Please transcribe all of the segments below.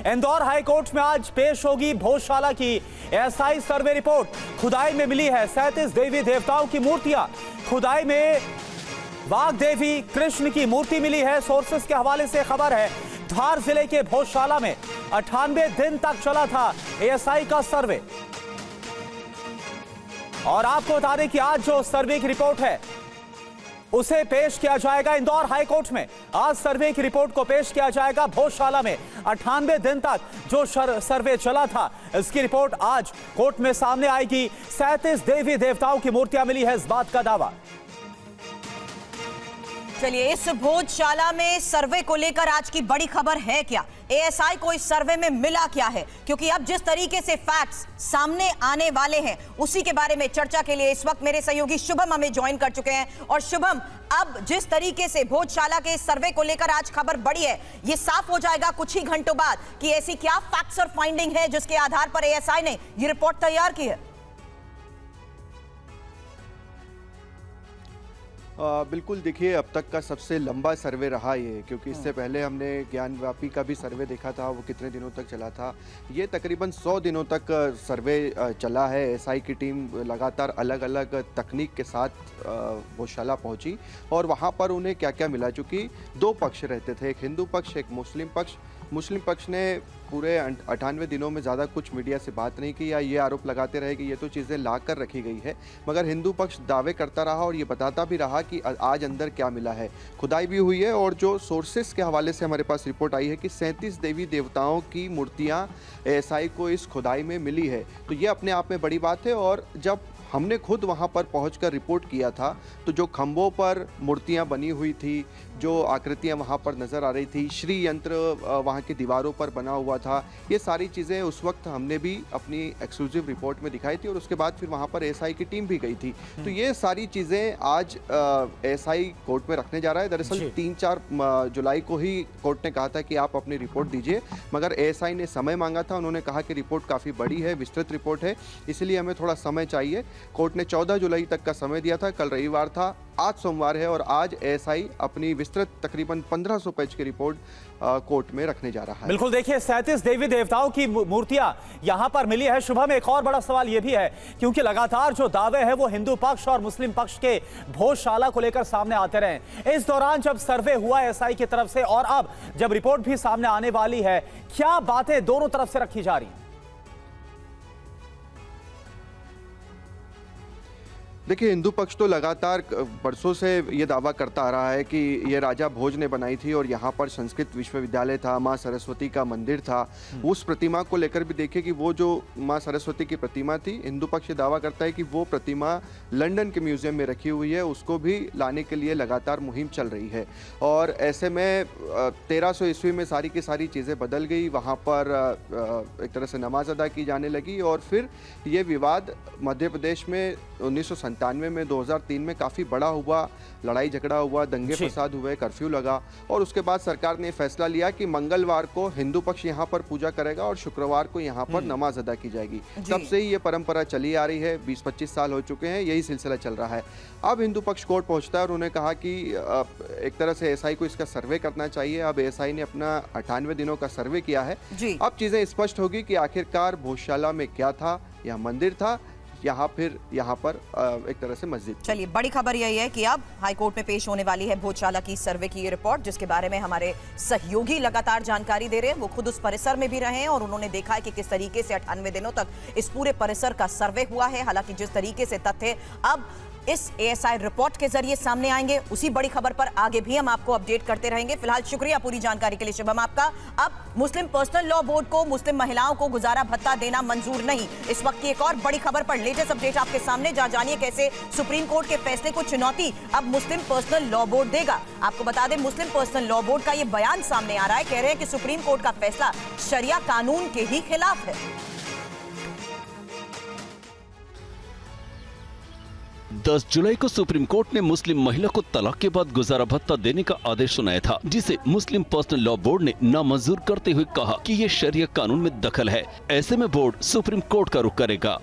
Indore high court में आज पेश होगी भोजशाला की एएसआई सर्वे रिपोर्ट। खुदाई में मिली है 37 देवी देवताओं की मूर्तियां। खुदाई में वाघ देवी कृष्ण की मूर्ति मिली है। सोर्सेस के हवाले से खबर है धार जिले के भोजशाला में 98 दिन तक चला था एएसआई का सर्वे। और आपको बता दें कि आज जो सर्वे की रिपोर्ट है उसे पेश किया जाएगा इंदौर हाईकोर्ट में। आज सर्वे की रिपोर्ट को पेश किया जाएगा भोजशाला में। 98 दिन तक जो सर्वे चला था इसकी रिपोर्ट आज कोर्ट में सामने आएगी। 37 देवी देवताओं की मूर्तियां मिली है, इस बात का दावा। चलिए, इस भोजशाला में सर्वे को लेकर आज की बड़ी खबर है क्या? एएसआई को इस सर्वे में मिला क्या है? क्योंकि अब जिस तरीके से फैक्ट्स सामने आने वाले हैं उसी के बारे में चर्चा के लिए इस वक्त मेरे सहयोगी शुभम हमें ज्वाइन कर चुके हैं। और शुभम, अब जिस तरीके से भोजशाला के सर्वे को लेकर आज खबर बढ़ी है, ये साफ हो जाएगा कुछ ही घंटों बाद कि ऐसी क्या फैक्ट्स और फाइंडिंग है जिसके आधार पर एएसआई ने ये रिपोर्ट तैयार की है। बिल्कुल, देखिए अब तक का सबसे लंबा सर्वे रहा ये, क्योंकि इससे पहले हमने ज्ञानव्यापी का भी सर्वे देखा था, वो कितने दिनों तक चला था। ये तकरीबन 100 दिनों तक सर्वे चला है। एएसआई की टीम लगातार अलग अलग तकनीक के साथ भोजशाला पहुंची और वहाँ पर उन्हें क्या क्या मिला। चूँकि दो पक्ष रहते थे, एक हिंदू पक्ष, एक मुस्लिम पक्ष। मुस्लिम पक्ष ने पूरे 98 दिनों में ज़्यादा कुछ मीडिया से बात नहीं की या ये आरोप लगाते रहे कि ये तो चीज़ें ला कर रखी गई है, मगर हिंदू पक्ष दावे करता रहा और ये बताता भी रहा कि आज अंदर क्या मिला है। खुदाई भी हुई है और जो सोर्सेस के हवाले से हमारे पास रिपोर्ट आई है कि 37 देवी देवताओं की मूर्तियाँ एएसआई को इस खुदाई में मिली है। तो ये अपने आप में बड़ी बात है। और जब हमने खुद वहाँ पर पहुँचकर रिपोर्ट किया था तो जो खंभों पर मूर्तियाँ बनी हुई थी, जो आकृतियाँ वहाँ पर नज़र आ रही थी, श्री यंत्र वहाँ की दीवारों पर बना हुआ था, ये सारी चीज़ें उस वक्त हमने भी अपनी एक्सक्लूसिव रिपोर्ट में दिखाई थी और उसके बाद फिर वहाँ पर एएसआई की टीम भी गई थी। तो ये सारी चीज़ें आज एएसआई कोर्ट में रखने जा रहा है। दरअसल 3-4 जुलाई को ही कोर्ट ने कहा था कि आप अपनी रिपोर्ट दीजिए, मगर एएसआई ने समय मांगा था। उन्होंने कहा कि रिपोर्ट काफ़ी बड़ी है, विस्तृत रिपोर्ट है, इसलिए हमें थोड़ा समय चाहिए। कोर्ट ने 14 जुलाई तक का समय दिया था। कल रविवार था, आज सोमवार है और आज एएसआई अपनी विस्तृत तकरीबन 1500 पेज की रिपोर्ट कोर्ट में रखने जा रहा है। बिल्कुल, देखिए 37 देवी देवताओं की मूर्तियां यहां पर मिली है। शुभम, एक और बड़ा सवाल यह भी है क्योंकि लगातार जो दावे हैं वो हिंदू पक्ष और मुस्लिम पक्ष के भोजशाला को लेकर सामने आते रहे। इस दौरान जब सर्वे हुआ एएसआई की तरफ से और अब जब रिपोर्ट भी सामने आने वाली है, क्या बातें दोनों तरफ से रखी जा रही हैं? देखिए, हिंदू पक्ष तो लगातार बरसों से ये दावा करता आ रहा है कि ये राजा भोज ने बनाई थी और यहाँ पर संस्कृत विश्वविद्यालय था, माँ सरस्वती का मंदिर था। उस प्रतिमा को लेकर भी देखिए कि वो जो माँ सरस्वती की प्रतिमा थी, हिंदू पक्ष दावा करता है कि वो प्रतिमा लंदन के म्यूज़ियम में रखी हुई है, उसको भी लाने के लिए लगातार मुहिम चल रही है। और ऐसे में 1300 ईस्वी में सारी की सारी चीज़ें बदल गई। वहाँ पर एक तरह से नमाज अदा की जाने लगी और फिर ये विवाद मध्य प्रदेश में 1997 में 2003 में काफ़ी बड़ा हुआ, लड़ाई झगड़ा हुआ, दंगे फसाद हुए, कर्फ्यू लगा और उसके बाद सरकार ने फैसला लिया कि मंगलवार को हिंदू पक्ष यहाँ पर पूजा करेगा और शुक्रवार को यहाँ पर नमाज अदा की जाएगी। तब से ही ये परंपरा चली आ रही है। 20-25 साल हो चुके हैं, यही सिलसिला चल रहा है। अब हिंदू पक्ष कोर्ट पहुँचता है और उन्होंने कहा कि एक तरह से एएसआई को इसका सर्वे करना चाहिए। अब एएसआई ने अपना 98 दिनों का सर्वे किया है। अब चीज़ें स्पष्ट होगी कि आखिरकार भोजशाला में क्या था, यह मंदिर था, यहाँ पर एक तरह से मस्जिद। चलिए, बड़ी खबर यही है कि अब हाईकोर्ट में पेश होने वाली है भोजशाला की सर्वे की ये रिपोर्ट, जिसके बारे में हमारे सहयोगी लगातार जानकारी दे रहे हैं। वो खुद उस परिसर में भी रहे हैं और उन्होंने देखा है कि किस तरीके से 98 दिनों तक इस पूरे परिसर का सर्वे हुआ है। हालांकि जिस तरीके से तथ्य अब इस एएसआई रिपोर्ट के जरिए सामने आएंगे, उसी बड़ी खबर पर आगे भी हम आपको अपडेट करते रहेंगे। फिलहाल शुक्रिया पूरी जानकारी के लिए शुभम आपका। अब मुस्लिम पर्सनल लॉ बोर्ड को मुस्लिम महिलाओं को गुजारा भत्ता देना मंजूर नहीं, इस वक्त की एक और बड़ी खबर पर लेटेस्ट अपडेट आपके सामने, जहां जानिए कैसे सुप्रीम कोर्ट के फैसले को चुनौती अब मुस्लिम पर्सनल लॉ बोर्ड देगा। आपको बता दें, मुस्लिम पर्सनल लॉ बोर्ड का यह बयान सामने आ रहा है, कह रहे हैं कि सुप्रीम कोर्ट का फैसला शरिया कानून के ही खिलाफ है। 10 जुलाई को सुप्रीम कोर्ट ने मुस्लिम महिला को तलाक के बाद गुजारा भत्ता देने का आदेश सुनाया था, जिसे मुस्लिम पर्सनल लॉ बोर्ड ने नामंजूर करते हुए कहा कि ये शरिया कानून में दखल है। ऐसे में बोर्ड सुप्रीम कोर्ट का रुख करेगा।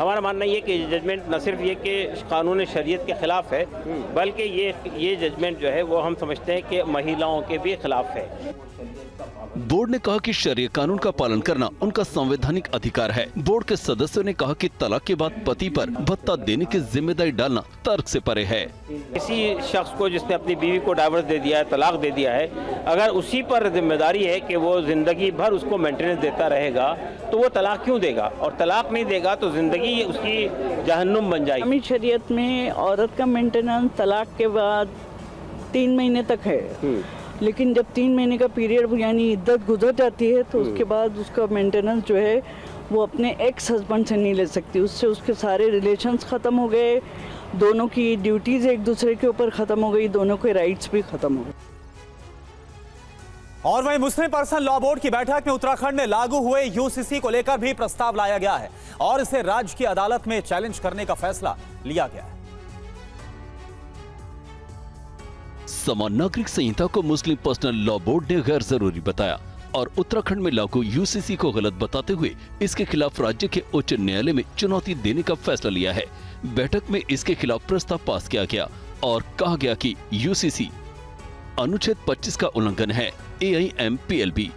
हमारा मानना ये कि जजमेंट न सिर्फ ये कि कानून शरीयत के खिलाफ है, बल्कि ये जजमेंट जो है वो हम समझते हैं कि महिलाओं के भी खिलाफ है। बोर्ड ने कहा कि शरिया कानून का पालन करना उनका संवैधानिक अधिकार है। बोर्ड के सदस्यों ने कहा कि तलाक के बाद पति पर भत्ता देने की जिम्मेदारी डालना तर्क से परे है। किसी शख्स को जिसने अपनी बीवी को डाइवोर्स दे दिया है, तलाक दे दिया है, अगर उसी पर जिम्मेदारी है कि वो जिंदगी भर उसको मेंटेनेंस देता रहेगा तो वो तलाक क्यों देगा? और तलाक नहीं देगा तो जिंदगी उसकी जहन्नुम बन जाएगी। इस्लामी शरीयत में औरत का मेंटेनेंस तलाक के बाद 3 महीने तक है, लेकिन जब 3 महीने का पीरियड यानी इद्दत गुजर जाती है तो उसके बाद उसका मेंटेनेंस जो है वो अपने एक्स हस्बैंड से नहीं ले सकती। उससे उसके सारे रिलेशंस ख़त्म हो गए, दोनों की ड्यूटीज़ एक दूसरे के ऊपर ख़त्म हो गई, दोनों के राइट्स भी ख़त्म हो गए। और वहीं मुस्लिम पर्सनल लॉ बोर्ड की बैठक में उत्तराखंड में लागू हुए यूसीसी को लेकर भी प्रस्ताव लाया गया है और इसे राज्य की अदालत में चैलेंज करने का फैसला लिया गया है। समान नागरिक संहिता को मुस्लिम पर्सनल लॉ बोर्ड ने गैर जरूरी बताया और उत्तराखंड में लागू यूसीसी को गलत बताते हुए इसके खिलाफ राज्य के उच्च न्यायालय में चुनौती देने का फैसला लिया है। बैठक में इसके खिलाफ प्रस्ताव पास किया गया और कहा गया कि यूसीसी अनुच्छेद 25 का उल्लंघन है। AIMPLB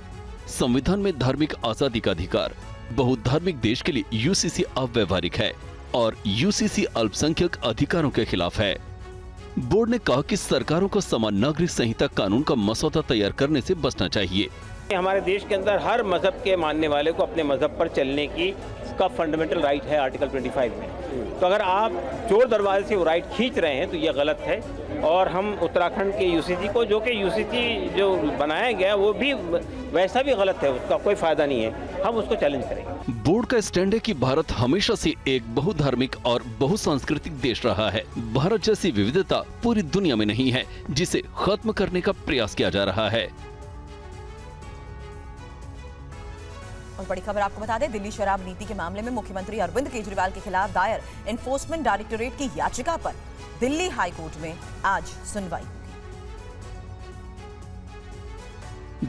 संविधान में धार्मिक आजादी का अधिकार, बहुधार्मिक देश के लिए यूसीसी अव्यवहारिक है और यूसीसी अल्पसंख्यक अधिकारों के खिलाफ है। बोर्ड ने कहा कि सरकारों को समान नागरिक संहिता कानून का मसौदा तैयार करने से बचना चाहिए। हमारे देश के अंदर हर मजहब के मानने वाले को अपने मजहब पर चलने की उसका फंडामेंटल राइट है आर्टिकल 25 में। तो अगर आप जोर दरवाजे से वो राइट खींच रहे हैं तो ये गलत है और हम उत्तराखंड के यूसीसी को, जो कि यूसीसी जो बनाया गया वो भी वैसा भी गलत है, उसका कोई फायदा नहीं है, हम उसको चैलेंज करेंगे। बोर्ड का स्टैंड है कि भारत हमेशा से एक बहुधार्मिक और बहुसांस्कृतिक देश रहा है। भारत जैसी विविधता पूरी दुनिया में नहीं है जिसे खत्म करने का प्रयास किया जा रहा है। और बड़ी खबर आपको बता दें, दिल्ली शराब नीति के मामले में मुख्यमंत्री अरविंद केजरीवाल के खिलाफ दायर एनफोर्समेंट डायरेक्टोरेट की याचिका पर दिल्ली हाई कोर्ट में आज सुनवाई।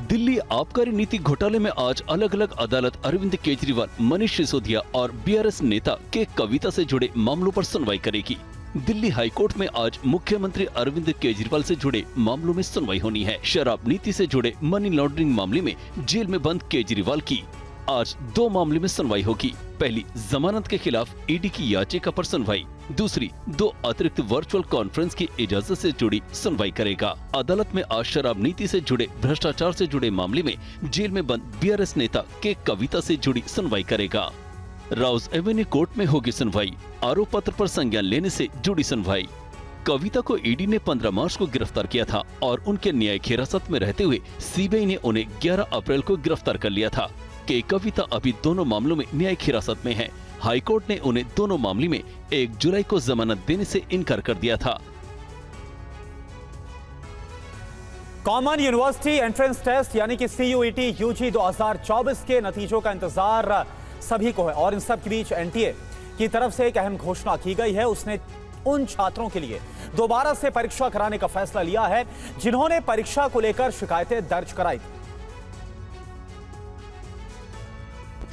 दिल्ली आबकारी नीति घोटाले में आज अलग अलग अदालत अरविंद केजरीवाल, मनीष सिसोदिया और बीआरएस नेता के कविता से जुड़े मामलों पर सुनवाई करेगी। दिल्ली हाई कोर्ट में आज मुख्यमंत्री अरविंद केजरीवाल से जुड़े मामलों में सुनवाई होनी है। शराब नीति से जुड़े मनी लॉन्ड्रिंग मामले में जेल में बंद केजरीवाल की आज 2 मामले में सुनवाई होगी। पहली जमानत के खिलाफ ईडी की याचिका पर सुनवाई, दूसरी 2 अतिरिक्त वर्चुअल कॉन्फ्रेंस की इजाजत से जुड़ी सुनवाई करेगा। अदालत में आज शराब नीति से जुड़े भ्रष्टाचार से जुड़े मामले में जेल में बंद बीआरएस नेता के कविता से जुड़ी सुनवाई करेगा। राउज एवेन्यू कोर्ट में होगी सुनवाई, आरोप पत्र पर संज्ञान लेने से जुड़ी सुनवाई। कविता को ईडी ने 15 मार्च को गिरफ्तार किया था और उनके न्यायिक हिरासत में रहते हुए सीबीआई ने उन्हें 11 अप्रैल को गिरफ्तार कर लिया था। के कविता अभी दोनों मामलों में न्यायिक हिरासत में है। हाईकोर्ट ने उन्हें दोनों मामले में 1 जुलाई को जमानत देने से इनकार कर दिया था। कॉमन यूनिवर्सिटी एंट्रेंस टेस्ट यानी कि CUET UG 2024 के नतीजों का इंतजार सभी को है और इन सब के बीच एनटीए की तरफ से एक अहम घोषणा की गई है। उसने उन छात्रों के लिए दोबारा से परीक्षा कराने का फैसला लिया है जिन्होंने परीक्षा को लेकर शिकायतें दर्ज कराई थी।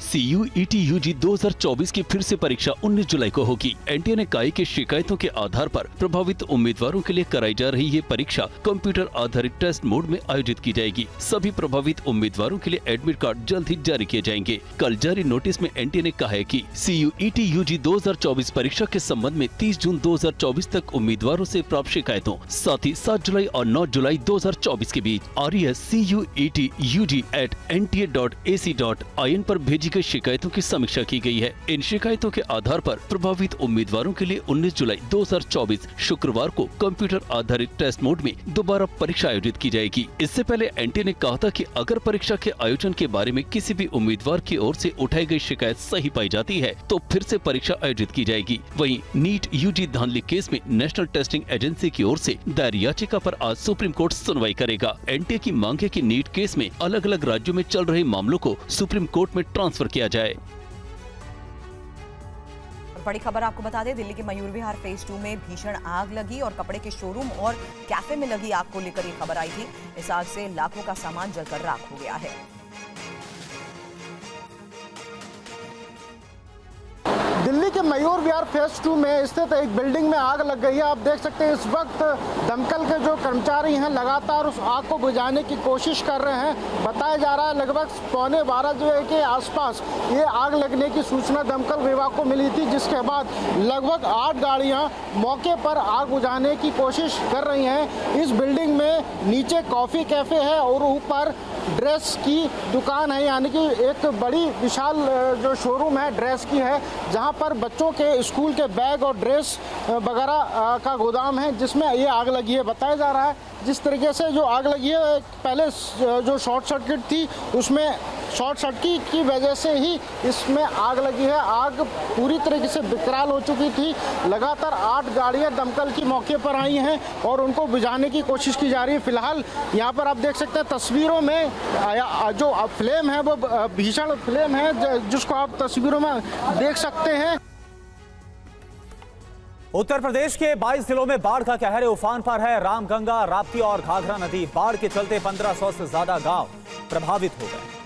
CUET UG 2024 की फिर से परीक्षा 19 जुलाई को होगी। एनटीए ने कहा कि शिकायतों के आधार पर प्रभावित उम्मीदवारों के लिए कराई जा रही ये परीक्षा कंप्यूटर आधारित टेस्ट मोड में आयोजित की जाएगी। सभी प्रभावित उम्मीदवारों के लिए एडमिट कार्ड जल्द ही जारी किए जाएंगे। कल जारी नोटिस में एनटीए ने कहा है कि CUET UG 2024 परीक्षा के संबंध में 30 जून 2024 तक उम्मीदवारों से प्राप्त शिकायतों, साथ ही 7 जुलाई और 9 जुलाई 2024 के बीच RES-CUET-UG@nta.ac.in पर भेजी गई शिकायतों की समीक्षा की गई है। इन शिकायतों के आधार पर प्रभावित उम्मीदवारों के लिए 19 जुलाई 2024 शुक्रवार को कंप्यूटर आधारित टेस्ट मोड में दोबारा परीक्षा आयोजित की जाएगी। इससे पहले एनटीए ने कहा था कि अगर परीक्षा के आयोजन के बारे में किसी भी उम्मीदवार की ओर से उठाई गई शिकायत सही पाई जाती है तो फिर से परीक्षा आयोजित की जाएगी। वहीं नीट UG धांधली केस में नेशनल टेस्टिंग एजेंसी की ओर से दायर याचिका पर आज सुप्रीम कोर्ट सुनवाई करेगा। एनटीए की मांग है कि नीट केस में अलग अलग राज्यों में चल रहे मामलों को सुप्रीम कोर्ट में ट्रांसफर किया जाए। बड़ी खबर आपको बता दें, दिल्ली के मयूर विहार फेज 2 में भीषण आग लगी और कपड़े के शोरूम और कैफे में लगी आग को लेकर ये खबर आई थी। इस आग से लाखों का सामान जलकर राख हो गया है। दिल्ली के मयूर विहार फेज 2 में स्थित एक बिल्डिंग में आग लग गई है। आप देख सकते हैं इस वक्त दमकल के जो कर्मचारी हैं लगातार उस आग को बुझाने की कोशिश कर रहे हैं। बताया जा रहा है लगभग 11:15 के आसपास ये आग लगने की सूचना दमकल विभाग को मिली थी, जिसके बाद लगभग 8 गाड़ियां मौके पर आग बुझाने की कोशिश कर रही हैं। इस बिल्डिंग में नीचे कॉफ़ी कैफ़े है और ऊपर ड्रेस की दुकान है, यानी कि एक बड़ी विशाल जो शोरूम है ड्रेस की है, जहां पर बच्चों के स्कूल के बैग और ड्रेस वगैरह का गोदाम है, जिसमें ये आग लगी है। बताया जा रहा है जिस तरीके से जो आग लगी है पहले जो शॉर्ट सर्किट थी उसमें शॉर्ट सर्किट की वजह से ही इसमें आग लगी है। आग पूरी तरीके से विकराल हो चुकी थी। लगातार 8 गाड़ियां दमकल की मौके पर आई हैं और उनको बुझाने की कोशिश की जा रही है। फिलहाल यहाँ पर आप देख सकते हैं तस्वीरों में जो फ्लेम है वो भीषण फ्लेम है, जिसको आप तस्वीरों में देख सकते हैं। उत्तर प्रदेश के 22 जिलों में बाढ़ का कहर उफान पर है। रामगंगा, राप्ती और घाघरा नदी बाढ़ के चलते 1500 से ज्यादा गांव प्रभावित हो गए।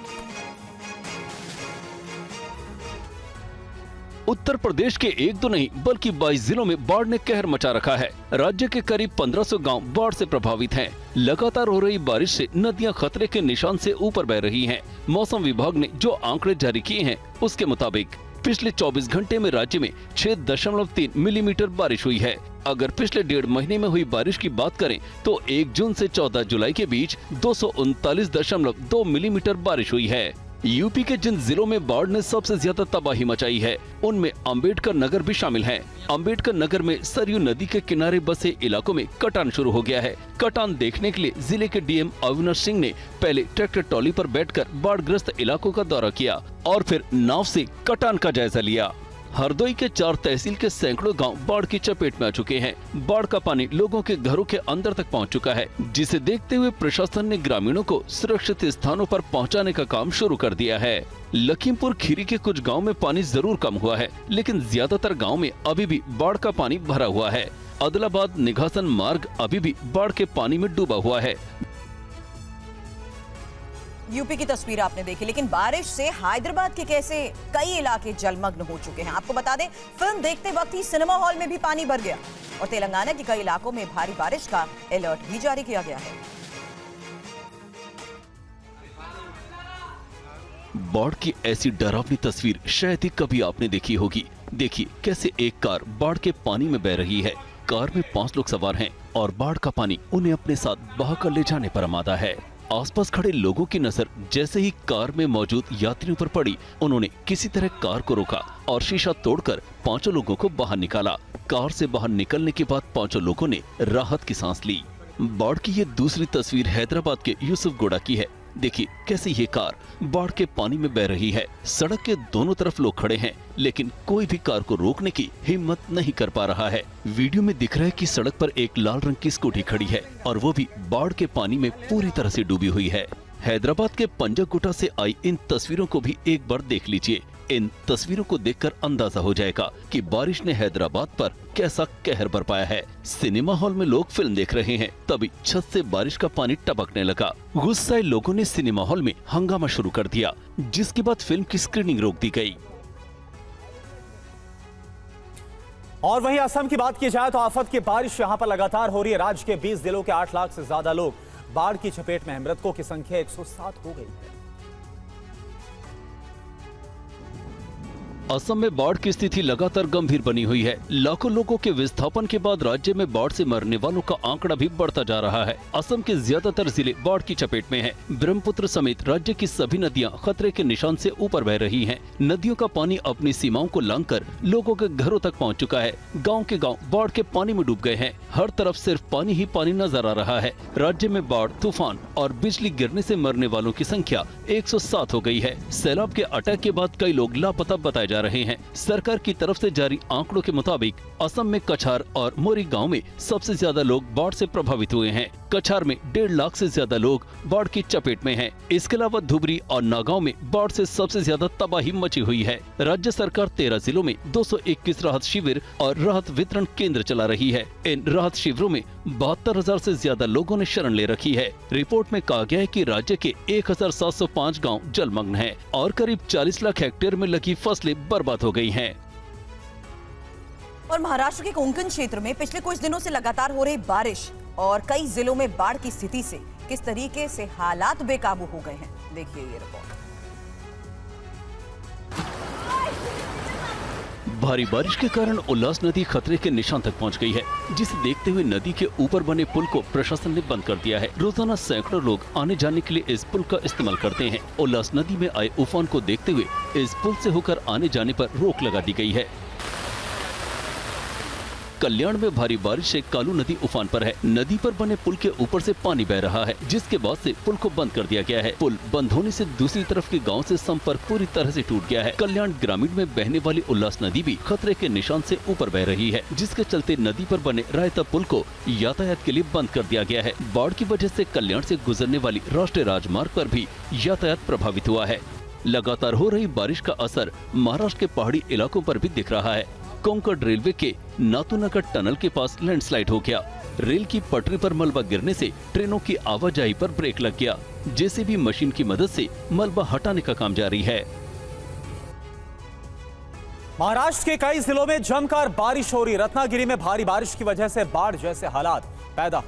उत्तर प्रदेश के एक दो नहीं बल्कि 22 जिलों में बाढ़ ने कहर मचा रखा है। राज्य के करीब 1500 गांव बाढ़ से प्रभावित हैं। लगातार हो रही बारिश से नदियां खतरे के निशान से ऊपर बह रही हैं। मौसम विभाग ने जो आंकड़े जारी किए हैं उसके मुताबिक पिछले 24 घंटे में राज्य में 6.3 मिलीमीटर बारिश हुई है। अगर पिछले 1.5 महीने में हुई बारिश की बात करें तो 1 जून से 14 जुलाई के बीच 239.2 मिलीमीटर बारिश हुई है। यूपी के जिन जिलों में बाढ़ ने सबसे ज्यादा तबाही मचाई है उनमें अंबेडकर नगर भी शामिल है। अंबेडकर नगर में सरयू नदी के किनारे बसे इलाकों में कटान शुरू हो गया है। कटान देखने के लिए जिले के डीएम अविनाश सिंह ने पहले ट्रैक्टर ट्रॉली पर बैठकर बाढ़ग्रस्त इलाकों का दौरा किया और फिर नाव से कटान का जायजा लिया। हरदोई के 4 तहसील के सैकड़ों गांव बाढ़ की चपेट में आ चुके हैं। बाढ़ का पानी लोगों के घरों के अंदर तक पहुंच चुका है, जिसे देखते हुए प्रशासन ने ग्रामीणों को सुरक्षित स्थानों पर पहुंचाने का काम शुरू कर दिया है। लखीमपुर खीरी के कुछ गांव में पानी जरूर कम हुआ है, लेकिन ज्यादातर गाँव में अभी भी बाढ़ का पानी भरा हुआ है। अदलाबाद निघासन मार्ग अभी भी बाढ़ के पानी में डूबा हुआ है। यूपी की तस्वीर आपने देखी, लेकिन बारिश से हैदराबाद के कैसे कई इलाके जलमग्न हो चुके हैं। आपको बता दें, फिल्म देखते वक्त ही सिनेमा हॉल में भी पानी भर गया और तेलंगाना के कई इलाकों में भारी बारिश का अलर्ट भी जारी किया गया है। बाढ़ की ऐसी डरावनी तस्वीर शायद ही कभी आपने देखी होगी। देखिए कैसे एक कार बाढ़ के पानी में बह रही है। कार में 5 लोग सवार हैं और बाढ़ का पानी उन्हें अपने साथ बहाकर ले जाने पर आमादा है। आसपास खड़े लोगों की नजर जैसे ही कार में मौजूद यात्रियों पर पड़ी, उन्होंने किसी तरह कार को रोका और शीशा तोड़कर 5 लोगों को बाहर निकाला। कार से बाहर निकलने के बाद 5 लोगों ने राहत की सांस ली। बाढ़ की ये दूसरी तस्वीर हैदराबाद के यूसुफगुड़ा की है। देखिए कैसे ये कार बाढ़ के पानी में बह रही है। सड़क के दोनों तरफ लोग खड़े हैं, लेकिन कोई भी कार को रोकने की हिम्मत नहीं कर पा रहा है। वीडियो में दिख रहा है कि सड़क पर एक लाल रंग की स्कूटी खड़ी है और वो भी बाढ़ के पानी में पूरी तरह से डूबी हुई है। हैदराबाद के पंजागुट्टा से आई इन तस्वीरों को भी एक बार देख लीजिए। इन तस्वीरों को देखकर अंदाजा हो जाएगा कि बारिश ने हैदराबाद पर कैसा कहर बरपाया है। सिनेमा हॉल में लोग फिल्म देख रहे हैं, तभी छत से बारिश का पानी टपकने लगा। गुस्साए लोगों ने सिनेमा हॉल में हंगामा शुरू कर दिया, जिसके बाद फिल्म की स्क्रीनिंग रोक दी गई। और वहीं असम की बात की जाए तो आफत की बारिश यहां पर लगातार हो रही है। राज्य के 20 जिलों के 8 लाख से ज्यादा लोग बाढ़ की चपेट में हैं। मृतकों की संख्या 107 हो गई है। असम में बाढ़ की स्थिति लगातार गंभीर बनी हुई है। लाखों लोगों के विस्थापन के बाद राज्य में बाढ़ से मरने वालों का आंकड़ा भी बढ़ता जा रहा है। असम के ज्यादातर जिले बाढ़ की चपेट में हैं। ब्रह्मपुत्र समेत राज्य की सभी नदियां खतरे के निशान से ऊपर बह रही हैं। नदियों का पानी अपनी सीमाओं को लांघकर लोगों के घरों तक पहुँच चुका है। गाँव के गाँव बाढ़ के पानी में डूब गए हैं। हर तरफ सिर्फ पानी ही पानी नजर आ रहा है। राज्य में बाढ़, तूफान और बिजली गिरने से मरने वालों की संख्या 107 हो गई है। सैलाब के अटैक के बाद कई लोग लापता बताए जा रहे हैं। सरकार की तरफ से जारी आंकड़ों के मुताबिक असम में कछार और मोरी गांव में सबसे ज्यादा लोग बाढ़ से प्रभावित हुए हैं। कछार में 1.5 लाख से ज्यादा लोग बाढ़ की चपेट में हैं। इसके अलावा धुबरी और नागांव में बाढ़ से सबसे ज्यादा तबाही मची हुई है। राज्य सरकार 13 जिलों में 221 राहत शिविर और राहत वितरण केंद्र चला रही है। इन राहत शिविरों में 72,000 से ज्यादा लोगों ने शरण ले रखी है। रिपोर्ट में कहा गया है कि राज्य के 1,705 गाँव जलमग्न हैं और करीब 40 लाख हेक्टेयर में लगी फसलें बर्बाद हो गई हैं। और महाराष्ट्र के कोंकण क्षेत्र में पिछले कुछ दिनों से लगातार हो रही बारिश और कई जिलों में बाढ़ की स्थिति से किस तरीके से हालात बेकाबू हो गए हैं, देखिए ये रिपोर्ट। भारी बारिश के कारण उल्लास नदी खतरे के निशान तक पहुंच गई है, जिसे देखते हुए नदी के ऊपर बने पुल को प्रशासन ने बंद कर दिया है। रोजाना सैकड़ों लोग आने जाने के लिए इस पुल का इस्तेमाल करते हैं। उल्लास नदी में आए उफान को देखते हुए इस पुल से होकर आने जाने पर रोक लगा दी गई है। कल्याण में भारी बारिश से कालू नदी उफान पर है। नदी पर बने पुल के ऊपर से पानी बह रहा है, जिसके बाद से पुल को बंद कर दिया गया है। पुल बंद होने से दूसरी तरफ के गांव से संपर्क पूरी तरह से टूट गया है। कल्याण ग्रामीण में बहने वाली उल्लास नदी भी खतरे के निशान से ऊपर बह रही है, जिसके चलते नदी पर बने रायता पुल को यातायात के लिए बंद कर दिया गया है। बाढ़ की वजह से कल्याण से गुजरने वाली राष्ट्रीय राजमार्ग पर भी यातायात प्रभावित हुआ है। लगातार हो रही बारिश का असर महाराष्ट्र के पहाड़ी इलाकों पर भी दिख रहा है। कोंकण रेलवे के नाथूनगर टनल के पास लैंडस्लाइड हो गया। रेल की पटरी पर मलबा गिरने से ट्रेनों की आवाजाही पर ब्रेक लग गया। जेसीबी मशीन की मदद से मलबा हटाने का काम जारी है। महाराष्ट्र के कई जिलों में जमकर बारिश हो रही। रत्नागिरी में भारी बारिश की वजह से बाढ़ जैसे हालात पैदा।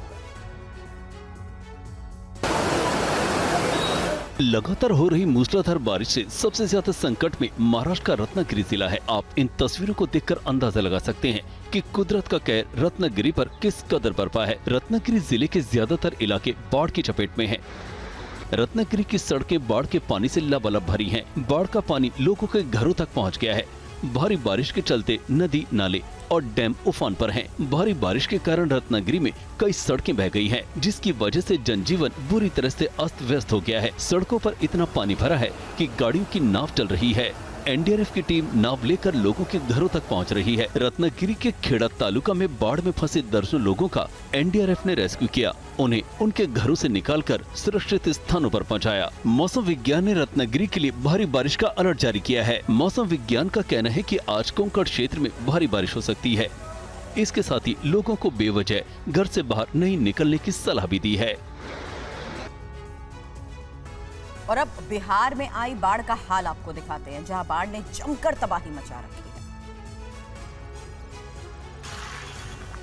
लगातार हो रही मूसलाधार बारिश से सबसे ज्यादा संकट में महाराष्ट्र का रत्नागिरी जिला है। आप इन तस्वीरों को देखकर अंदाजा लगा सकते हैं कि कुदरत का कहर रत्नागिरी पर किस कदर बरपा है। रत्नागिरी जिले के ज्यादातर इलाके बाढ़ की चपेट में हैं। रत्नागिरी की सड़कें बाढ़ के पानी से लबालब भरी हैं। बाढ़ का पानी लोगों के घरों तक पहुंच गया है। भारी बारिश के चलते नदी, नाले और डैम उफान पर हैं। भारी बारिश के कारण रत्नागिरी में कई सड़कें बह गई हैं, जिसकी वजह से जनजीवन बुरी तरह से अस्त व्यस्त हो गया है। सड़कों पर इतना पानी भरा है कि गाड़ियों की नाव चल रही है। एनडीआरएफ की टीम नाव लेकर लोगों के घरों तक पहुंच रही है। रत्नागिरी के खेड़ा तालुका में बाढ़ में फंसे दर्जनों लोगों का एनडीआरएफ ने रेस्क्यू किया। उन्हें उनके घरों से निकालकर सुरक्षित स्थानों पर पहुंचाया। मौसम विज्ञान ने रत्नागिरी के लिए भारी बारिश का अलर्ट जारी किया है। मौसम विज्ञान का कहना है कि आज कोंकण क्षेत्र में भारी बारिश हो सकती है। इसके साथ ही लोगों को बेवजह घर से बाहर नहीं निकलने की सलाह भी दी है। और अब बिहार में आई बाढ़ का हाल आपको दिखाते हैं, जहां बाढ़ ने जमकर तबाही मचा रखी है।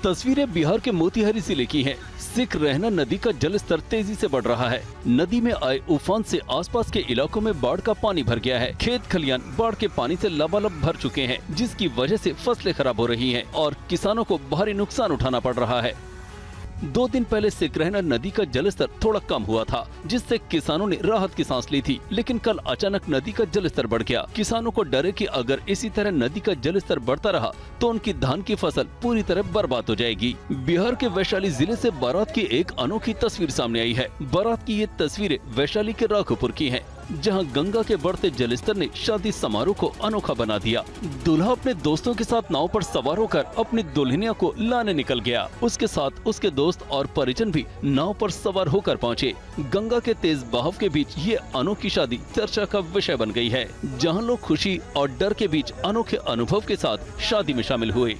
तस्वीरें बिहार के मोतिहारी जिले की हैं। सिख रहना नदी का जलस्तर तेजी से बढ़ रहा है। नदी में आए उफान से आसपास के इलाकों में बाढ़ का पानी भर गया है। खेत खलियान बाढ़ के पानी से लबालब भर चुके हैं, जिसकी वजह से फसलें खराब हो रही हैं और किसानों को भारी नुकसान उठाना पड़ रहा है। 2 दिन पहले सिकरहना नदी का जलस्तर थोड़ा कम हुआ था, जिससे किसानों ने राहत की सांस ली थी। लेकिन कल अचानक नदी का जलस्तर बढ़ गया। किसानों को डर है कि अगर इसी तरह नदी का जलस्तर बढ़ता रहा तो उनकी धान की फसल पूरी तरह बर्बाद हो जाएगी। बिहार के वैशाली जिले से बारात की एक अनोखी तस्वीर सामने आई है। बारात की ये तस्वीरें वैशाली के राघोपुर की हैं, जहां गंगा के बढ़ते जलस्तर ने शादी समारोह को अनोखा बना दिया। दूल्हा अपने दोस्तों के साथ नाव पर सवार होकर अपनी दुल्हनिया को लाने निकल गया। उसके साथ उसके दोस्त और परिजन भी नाव पर सवार होकर पहुंचे। गंगा के तेज बहाव के बीच ये अनोखी शादी चर्चा का विषय बन गई है, जहां लोग खुशी और डर के बीच अनोखे अनुभव के साथ शादी में शामिल हुए।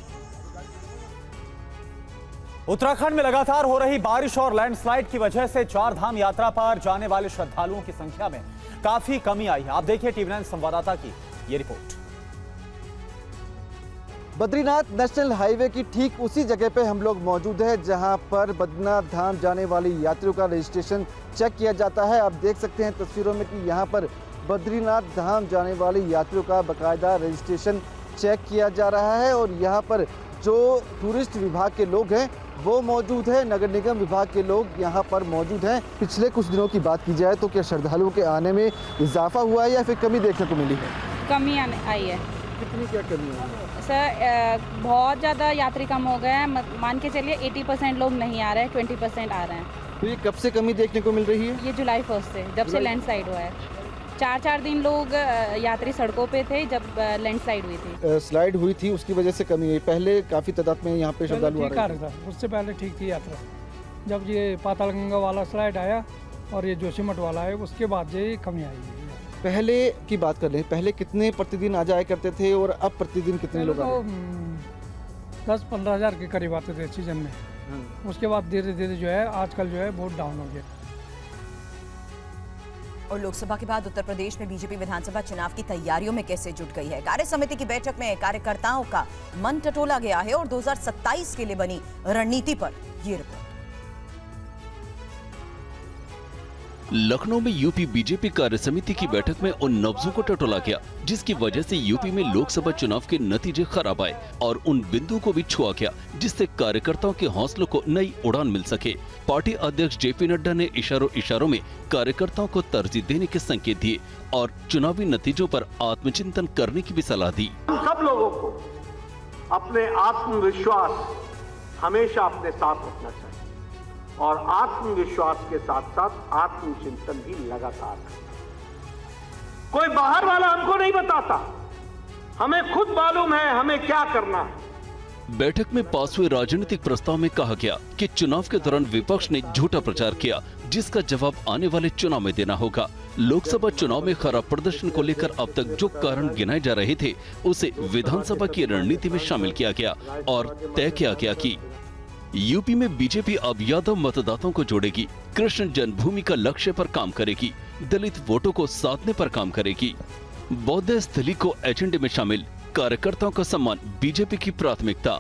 उत्तराखंड में लगातार हो रही बारिश और लैंडस्लाइड की वजह से चार धाम यात्रा पर जाने वाले श्रद्धालुओं की संख्या में काफी कमी आई है। आप देखिए टीवी9 संवाददाता की ये रिपोर्ट। बद्रीनाथ नेशनल हाईवे की ठीक उसी जगह पे हम लोग मौजूद हैं, जहां पर बद्रीनाथ धाम जाने वाली यात्रियों का रजिस्ट्रेशन चेक किया जाता है। आप देख सकते हैं तस्वीरों में कि यहां पर बद्रीनाथ धाम जाने वाली यात्रियों का बाकायदा रजिस्ट्रेशन चेक किया जा रहा है। और यहाँ पर जो टूरिस्ट विभाग के लोग हैं वो मौजूद है, नगर निगम विभाग के लोग यहाँ पर मौजूद हैं। पिछले कुछ दिनों की बात की जाए तो क्या श्रद्धालुओं के आने में इजाफा हुआ है या फिर कमी देखने को मिली है? कमी आई है। कितनी क्या कमी है सर? बहुत ज़्यादा यात्री कम हो गए हैं। मान के चलिए 80% लोग नहीं आ रहे हैं, 20% आ रहे हैं। तो ये कब से कमी देखने को मिल रही है? ये जुलाई 1 से, जब से लैंडस्लाइड हुआ है। 4 दिन लोग यात्री सड़कों पे थे जब लैंडस्लाइड हुई थी। स्लाइड हुई थी, उसकी वजह से कमी हुई। पहले काफ़ी तादाद में यहाँ पे श्रद्धालु आ रहे थे। उससे पहले ठीक थी यात्रा। जब ये पातालगंगा वाला स्लाइड आया और ये जोशीमठ वाला है, उसके बाद ये कमी आई है। पहले की बात कर लें, पहले कितने प्रतिदिन आ जाया करते थे और अब प्रतिदिन कितने लोग आ रहे हैं? 10-15 हज़ार के करीब आते थे सीजन में। उसके बाद धीरे धीरे जो है आजकल जो है बहुत डाउन हो गया। और लोकसभा के बाद उत्तर प्रदेश में बीजेपी विधानसभा चुनाव की तैयारियों में कैसे जुट गई है। कार्य समिति की बैठक में कार्यकर्ताओं का मन टटोला गया है और 2027 के लिए बनी रणनीति पर ये रिपोर्ट। लखनऊ में यूपी बीजेपी कार्य समिति की बैठक में उन नब्जों को टटोला गया जिसकी वजह से यूपी में लोकसभा चुनाव के नतीजे खराब आए और उन बिंदुओं को भी छुआ गया जिससे कार्यकर्ताओं के हौसलों को नई उड़ान मिल सके। पार्टी अध्यक्ष जेपी नड्डा ने इशारों में कार्यकर्ताओं को तरजीह देने के संकेत दिए और चुनावी नतीजों पर आत्मचिंतन करने की भी सलाह दी। हम सब लोगों को अपने आत्मविश्वास हमेशा अपने साथ रखना चाहिए और आत्मविश्वास के साथ साथ आत्मचिंतन भी लगातार। कोई बाहर वाला हमको नहीं बताता, हमें खुद मालूम है हमें क्या करना है। बैठक में पास हुए राजनीतिक प्रस्ताव में कहा गया कि चुनाव के दौरान विपक्ष ने झूठा प्रचार किया जिसका जवाब आने वाले चुनाव में देना होगा। लोकसभा चुनाव में खराब प्रदर्शन को लेकर अब तक जो कारण गिनाए जा रहे थे उसे विधानसभा की रणनीति में शामिल किया गया और तय किया गया कि यूपी में बीजेपी अब यादव मतदाताओं को जोड़ेगी, कृष्ण जन्मभूमि का लक्ष्य पर काम करेगी, दलित वोटों को साधने पर काम करेगी, बौद्ध स्थली को एजेंडे में शामिल, कार्यकर्ताओं का सम्मान बीजेपी की प्राथमिकता।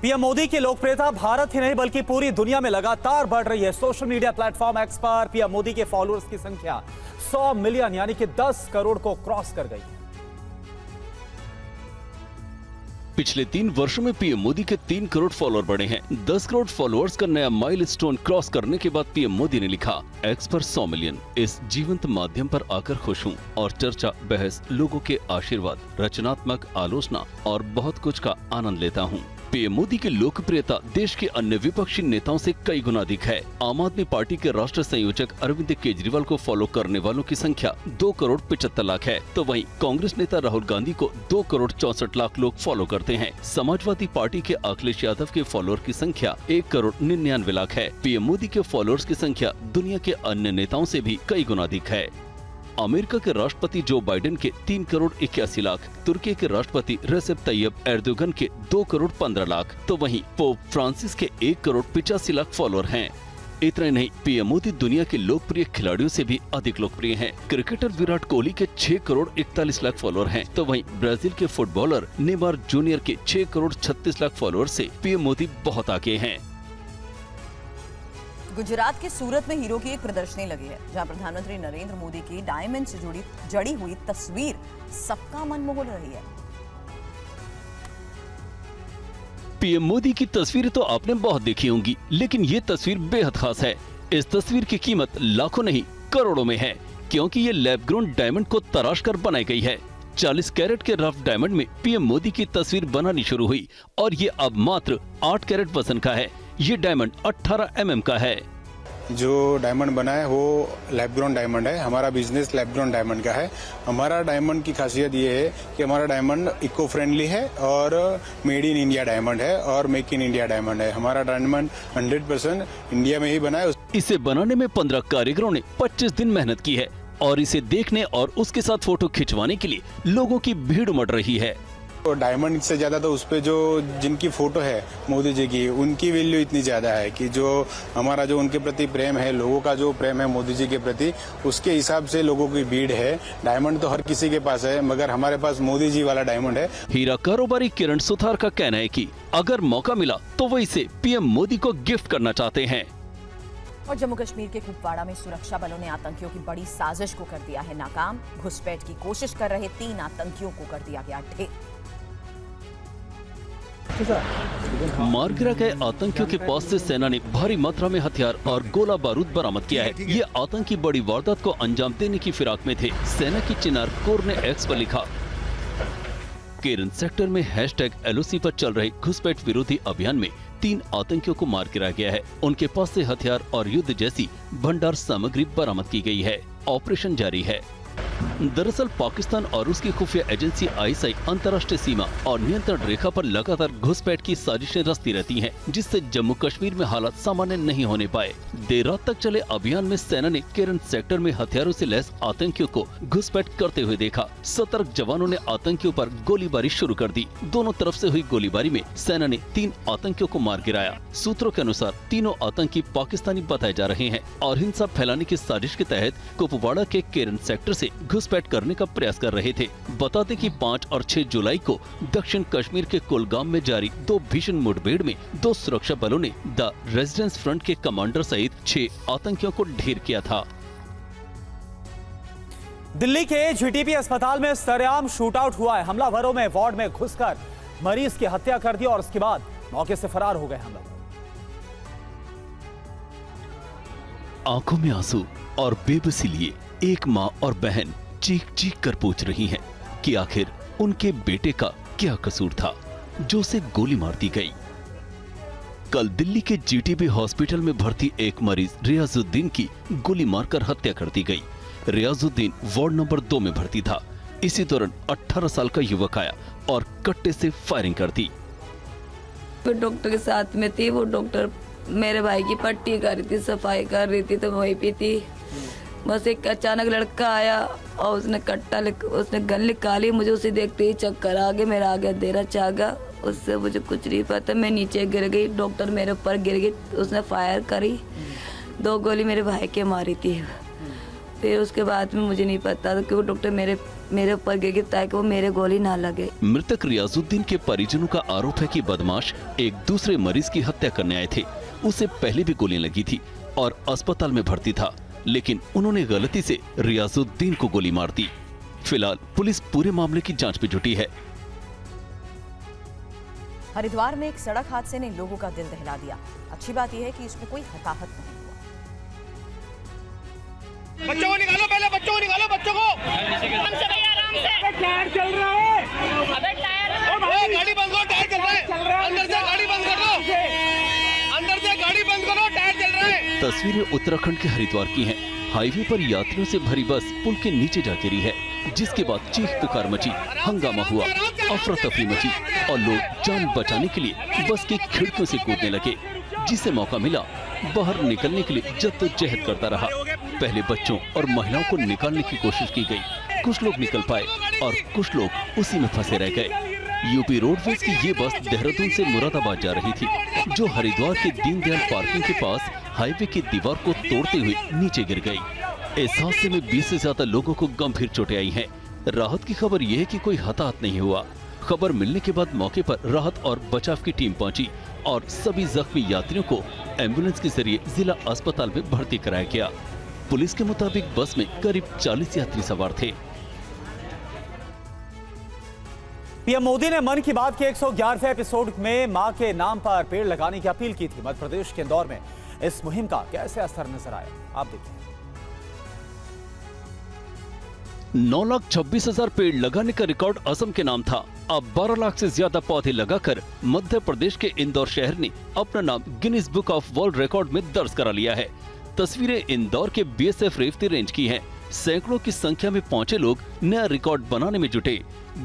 पीएम मोदी की लोकप्रियता भारत ही नहीं बल्कि पूरी दुनिया में लगातार बढ़ रही है। सोशल मीडिया प्लेटफॉर्म एक्स पर पीएम मोदी के फॉलोअर्स की संख्या 100 मिलियन यानी कि 10 करोड़ को क्रॉस कर गई है। पिछले 3 वर्षों में पीएम मोदी के 3 करोड़ फॉलोअर बढ़े हैं। 10 करोड़ फॉलोअर्स का नया माइलस्टोन क्रॉस करने के बाद पीएम मोदी ने लिखा, एक्स पर 100 मिलियन। इस जीवंत माध्यम पर आकर खुश हूँ और चर्चा, बहस, लोगों के आशीर्वाद, रचनात्मक आलोचना और बहुत कुछ का आनंद लेता हूँ। पीएम मोदी की लोकप्रियता देश के अन्य विपक्षी नेताओं से कई गुना अधिक है। आम आदमी पार्टी के राष्ट्रीय संयोजक अरविंद केजरीवाल को फॉलो करने वालों की संख्या 2 करोड़ 75 लाख है, तो वहीं कांग्रेस नेता राहुल गांधी को 2 करोड़ 64 लाख लोग फॉलो करते हैं। समाजवादी पार्टी के अखिलेश यादव के फॉलोअर की संख्या 1 करोड़ 99 लाख है। पीएम मोदी के फॉलोअर्स की संख्या दुनिया के अन्य नेताओं से भी कई गुना अधिक है। अमेरिका के राष्ट्रपति जो बाइडेन के 3 करोड़ 81 लाख, तुर्की के राष्ट्रपति रेसेप तैयब एर्दोगन के 2 करोड़ 15 लाख, तो वहीं पोप फ्रांसिस के 1 करोड़ 85 लाख फॉलोअर हैं। इतना ही नहीं, पीएम मोदी दुनिया के लोकप्रिय खिलाड़ियों से भी अधिक लोकप्रिय हैं। क्रिकेटर विराट कोहली के 6 करोड़ 41 लाख फॉलोअर हैं, तो वहीं ब्राजील के फुटबॉलर नेमार जूनियर के 6 करोड़ 36 लाख फॉलोअर से पीएम मोदी बहुत आगे हैं। गुजरात के सूरत में हीरो की एक प्रदर्शनी लगी है जहां प्रधानमंत्री नरेंद्र मोदी की डायमंड से जड़ी हुई तस्वीर सबका मन मोह रही है। पीएम मोदी की तस्वीरें तो आपने बहुत देखी होंगी, लेकिन ये तस्वीर बेहद खास है। इस तस्वीर की कीमत लाखों नहीं करोड़ों में है, क्योंकि ये लैब ग्रोन डायमंड को तराश कर बनाई गई है। 40 कैरेट के रफ डायमंड में पीएम मोदी की तस्वीर बनानी शुरू हुई और ये अब मात्र 8 कैरेट वजन का है। ये डायमंड 18 mm का है। जो डायमंड बना है वो लैब ग्रोन डायमंड है। हमारा बिजनेस लैब ग्रोन डायमंड का है। हमारा डायमंड की खासियत ये है कि हमारा डायमंड इको फ्रेंडली है और मेड इन इंडिया डायमंड है और मेक इन इंडिया डायमंड है। हमारा डायमंड 100% इंडिया में ही बना है। इसे बनाने में 15 कारीगरों ने 25 दिन मेहनत की है और इसे देखने और उसके साथ फोटो खिंचवाने के लिए लोगों की भीड़ उमड़ रही है। तो डायमंड से ज्यादा तो उस पे जो जिनकी फोटो है मोदी जी की, उनकी वैल्यू इतनी ज्यादा है कि जो हमारा जो उनके प्रति प्रेम है, लोगों का जो प्रेम है मोदी जी के प्रति, उसके हिसाब से लोगों की भीड़ है। डायमंड तो हर किसी के पास है, मगर हमारे पास मोदी जी वाला डायमंड है। हीरा कारोबारी किरण सुथार का कहना है कि अगर मौका मिला तो वो इसे पीएम मोदी को गिफ्ट करना चाहते हैं। और जम्मू कश्मीर के कुपवाड़ा में सुरक्षा बलों ने आतंकियों की बड़ी साजिश को कर दिया है नाकाम। घुसपैठ की कोशिश कर रहे 3 आतंकियों को कर दिया गया ढेर। मार गिरा गए आतंकियों के पास से सेना ने भारी मात्रा में हथियार और गोला बारूद बरामद किया है। ये आतंकी बड़ी वारदात को अंजाम देने की फिराक में थे। सेना की चिनार कोर ने एक्स पर लिखा, केरन सेक्टर में #LOC पर चल रहे घुसपैठ विरोधी अभियान में 3 आतंकियों को मार गिराया गया है। उनके पास से हथियार और युद्ध जैसी भंडार सामग्री बरामद की गई है। ऑपरेशन जारी है। दरअसल पाकिस्तान और उसकी खुफिया एजेंसी आईएसआई अंतर्राष्ट्रीय सीमा और नियंत्रण रेखा पर लगातार घुसपैठ की साजिशें रचती रहती हैं, जिससे जम्मू कश्मीर में हालात सामान्य नहीं होने पाए। देर रात तक चले अभियान में सेना ने केरन सेक्टर में हथियारों से लैस आतंकियों को घुसपैठ करते हुए देखा। सतर्क जवानों ने आतंकियों पर गोलीबारी शुरू कर दी। दोनों तरफ से हुई गोलीबारी में सेना ने 3 आतंकियों को मार गिराया। सूत्रों के अनुसार तीनों आतंकी पाकिस्तानी बताए जा रहे हैं और हिंसा फैलाने की साजिश के तहत कुपवाड़ा के केरन सेक्टर से घुसपैठ करने का प्रयास कर रहे थे। बता दें कि 5 और 6 जुलाई को दक्षिण कश्मीर के कुलगाम में जारी 2 भीषण मुठभेड़ में 2 सुरक्षा बलों ने द रेजिडेंस फ्रंट के कमांडर सहित 6 आतंकियों को ढेर किया था। दिल्ली के जीटीबी अस्पताल में सरेआम शूटआउट हुआ है। हमलावरों में वार्ड में घुसकर मरीज की हत्या कर दी और उसके बाद मौके से फरार हो गए हमलावर। आंखों में आंसू और बेबसी लिए एक मां और बहन चीख चीख कर पूछ रही हैं कि आखिर उनके बेटे का क्या कसूर था जो उसे गोली मार दी गई। कल दिल्ली के जीटीबी हॉस्पिटल में भर्ती एक मरीज रियाजुद्दीन की गोली मारकर हत्या कर दी गई। रियाजुद्दीन वार्ड नंबर 2 में भर्ती था। इसी दौरान 18 साल का युवक आया और कट्टे से फायरिंग कर दी। डॉक्टर के साथ में थी, वो डॉक्टर मेरे भाई की पट्टी कर रही थी, सफाई कर रही थी, तो वहीं पे थी। बस एक अचानक लड़का आया और उसने गन निकाली। मुझे उसे देखते ही चक्कर आ गए, मेरा आगे अंधेरा छा गया। उससे मुझे कुछ नहीं पता, मैं नीचे गिर गई, डॉक्टर मेरे ऊपर गिर गई, उसने फायर करी, 2 गोली मेरे भाई के मारी थी। फिर उसके बाद में मुझे नहीं पता कि वो डॉक्टर मेरे ऊपर गिर गई ताकि वो मेरे गोली ना लगे। मृतक रियाजुद्दीन के परिजनों का आरोप है कि बदमाश एक दूसरे मरीज की हत्या करने आए थे। उसे पहले भी गोली लगी थी और अस्पताल में भर्ती था, लेकिन उन्होंने गलती से रियाजुद्दीन को गोली मार दी। फिलहाल पुलिस पूरे मामले की जांच में जुटी है। हरिद्वार में एक सड़क हादसे ने लोगों का दिल दहला दिया। अच्छी बात यह है कि इसमें कोई हताहत नहीं हुआ। बच्चों को निकालो, पहले बच्चों को निकालो, बच्चों को आराम से भैया, आराम से। टायर चल रहा है, अबे टायर, गाड़ी बंद करो, टायर चल रहा है, अंदर से गाड़ी बंद कर दो, अंदर से गाड़ी बंद करो, टायर चल रहा है। तस्वीरें उत्तराखंड के हरिद्वार की हैं। हाईवे पर यात्रियों से भरी बस पुल के नीचे जा गिरी है, जिसके बाद चीख पुकार मची, हंगामा हुआ, अफरा तफरी मची और लोग जान बचाने के लिए बस की खिड़कियों से कूदने लगे। जिसे मौका मिला बाहर निकलने के लिए जद्दोजहद करता रहा। पहले बच्चों और महिलाओं को निकालने की कोशिश की गई। कुछ लोग निकल पाए और कुछ लोग उसी में फंसे रह गए। यूपी रोडवेज की ये बस देहरादून से मुरादाबाद जा रही थी, जो हरिद्वार के दीनदयाल पार्किंग के पास हाईवे की दीवार को तोड़ते हुए नीचे गिर गई। इस हादसे में 20 से ज्यादा लोगों को गंभीर चोटें आई हैं। राहत की खबर यह है कि कोई हताहत नहीं हुआ। खबर मिलने के बाद मौके पर राहत और बचाव की टीम पहुंची और सभी जख्मी यात्रियों को एम्बुलेंस के जरिए जिला अस्पताल में भर्ती कराया गया। पुलिस के मुताबिक बस में करीब 40 यात्री सवार थे। पीएम मोदी ने मन की बात के 111वें एपिसोड में मां के नाम पर पेड़ लगाने की अपील की थी। मध्य प्रदेश के इंदौर में इस मुहिम का कैसे असर नजर आया, आप देखिए। 9,26,000 पेड़ लगाने का रिकॉर्ड असम के नाम था। अब 12 लाख से ज्यादा पौधे लगाकर मध्य प्रदेश के इंदौर शहर ने अपना नाम Guinness book of world record में दर्ज करा लिया है। तस्वीरें इंदौर के बीएसएफ रेवती रेंज की हैं। सैकड़ों की संख्या में पहुंचे लोग नया रिकॉर्ड बनाने में जुटे।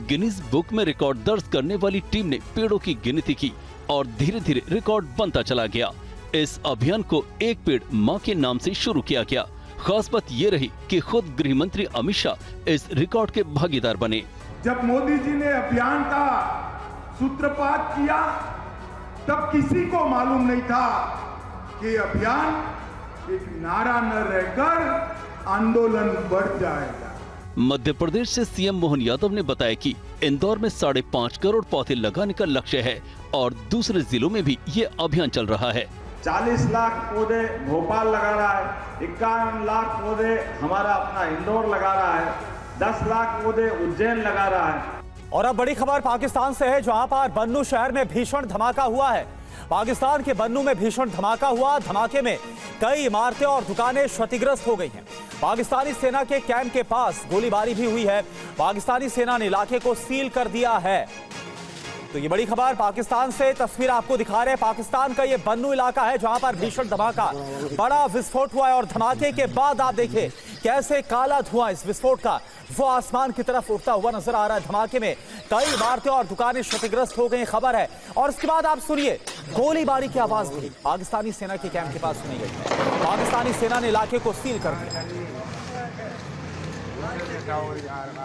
गिनीज बुक में रिकॉर्ड दर्ज करने वाली टीम ने पेड़ों की गिनती की और धीरे धीरे रिकॉर्ड बनता चला गया। इस अभियान को एक पेड़ मां के नाम से शुरू किया गया। खास बात ये रही कि खुद गृह मंत्री अमित शाह इस रिकॉर्ड के भागीदार बने। जब मोदी जी ने अभियान का सूत्रपात किया तब किसी को मालूम नहीं था कि अभियान एक नारा न रहकर आंदोलन बढ़ जाएगा। मध्य प्रदेश से सीएम मोहन यादव ने बताया कि इंदौर में 5.5 करोड़ पौधे लगाने का लक्ष्य है और दूसरे जिलों में भी ये अभियान चल रहा है। 40 लाख पौधे भोपाल लगा रहा है, 51 लाख पौधे हमारा अपना इंदौर लगा रहा है, 10 लाख पौधे उज्जैन लगा रहा है। और अब बड़ी खबर पाकिस्तान से है, जहां पर बन्नू शहर में भीषण धमाका हुआ है। पाकिस्तान के बन्नू में भीषण धमाका हुआ। धमाके में कई इमारतें और दुकानें क्षतिग्रस्त हो गई हैं। पाकिस्तानी सेना के कैंप के पास गोलीबारी भी हुई है। पाकिस्तानी सेना ने इलाके को सील कर दिया है। तो ये बड़ी खबर पाकिस्तान से तस्वीर आपको दिखा रहे हैं। पाकिस्तान का ये बन्नू इलाका है जहां पर भीषण धमाका, बड़ा विस्फोट हुआ है और धमाके के बाद आप देखिए कैसे काला धुआं इस विस्फोट का वो आसमान की तरफ उड़ता हुआ नजर आ रहा है। धमाके में कई इमारतें और दुकानें क्षतिग्रस्त हो गई खबर है। और इसके बाद आप सुनिए गोलीबारी की आवाज भी पाकिस्तानी सेना के कैंप के पास सुनी गई। पाकिस्तानी सेना ने इलाके को सील कर दिया।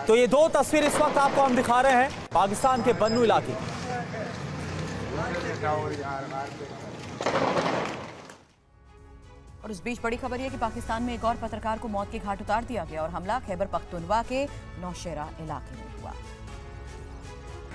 तो ये दो तस्वीर इस वक्त आपको हम दिखा रहे हैं पाकिस्तान के बन्नू इलाके की। और इस बीच बड़ी खबर यह कि पाकिस्तान में एक और पत्रकार को मौत के घाट उतार दिया गया और हमला खैबर पख्तूनख्वा के नौशेरा इलाके में हुआ।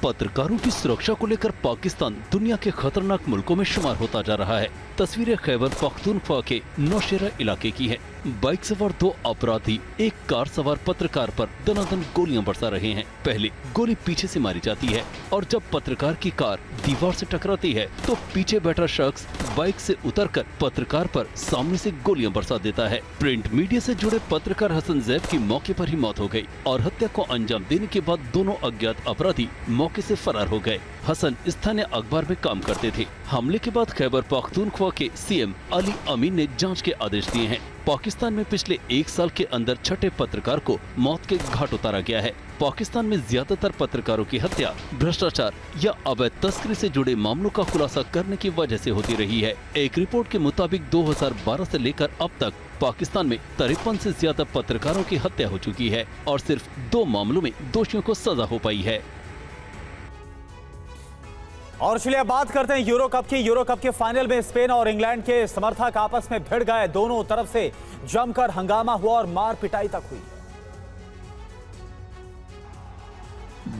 पत्रकारों की सुरक्षा को लेकर पाकिस्तान दुनिया के खतरनाक मुल्कों में शुमार होता जा रहा है। तस्वीरें खैबर पख्तूनख्वा के नौशेरा इलाके की है। बाइक सवार दो अपराधी एक कार सवार पत्रकार पर दनादन गोलियां बरसा रहे हैं। पहले गोली पीछे से मारी जाती है और जब पत्रकार की कार दीवार से टकराती है तो पीछे बैठा शख्स बाइक से उतरकर पत्रकार पर सामने से गोलियां बरसा देता है। प्रिंट मीडिया से जुड़े पत्रकार हसन जैब की मौके पर ही मौत हो गई और हत्या को अंजाम देने के बाद दोनों अज्ञात अपराधी मौके से फरार हो गए। हसन स्थानीय अखबार में काम करते थे। हमले के बाद खैबर पख्तूनख्वा के सीएम अली अमीन ने जांच के आदेश दिए हैं। पाकिस्तान में पिछले एक साल के अंदर छठे पत्रकार को मौत के घाट उतारा गया है। पाकिस्तान में ज्यादातर पत्रकारों की हत्या भ्रष्टाचार या अवैध तस्करी से जुड़े मामलों का खुलासा करने की वजह से होती रही है। एक रिपोर्ट के मुताबिक 2012 से लेकर अब तक पाकिस्तान में 53 से ज्यादा पत्रकारों की हत्या हो चुकी है और सिर्फ 2 मामलों में दोषियों को सजा हो पाई है। और चलिए अब बात करते हैं यूरो कप की। यूरो कप के फाइनल में स्पेन और इंग्लैंड के समर्थक आपस में भिड़ गए। दोनों तरफ से जमकर हंगामा हुआ और मार पिटाई तक हुई।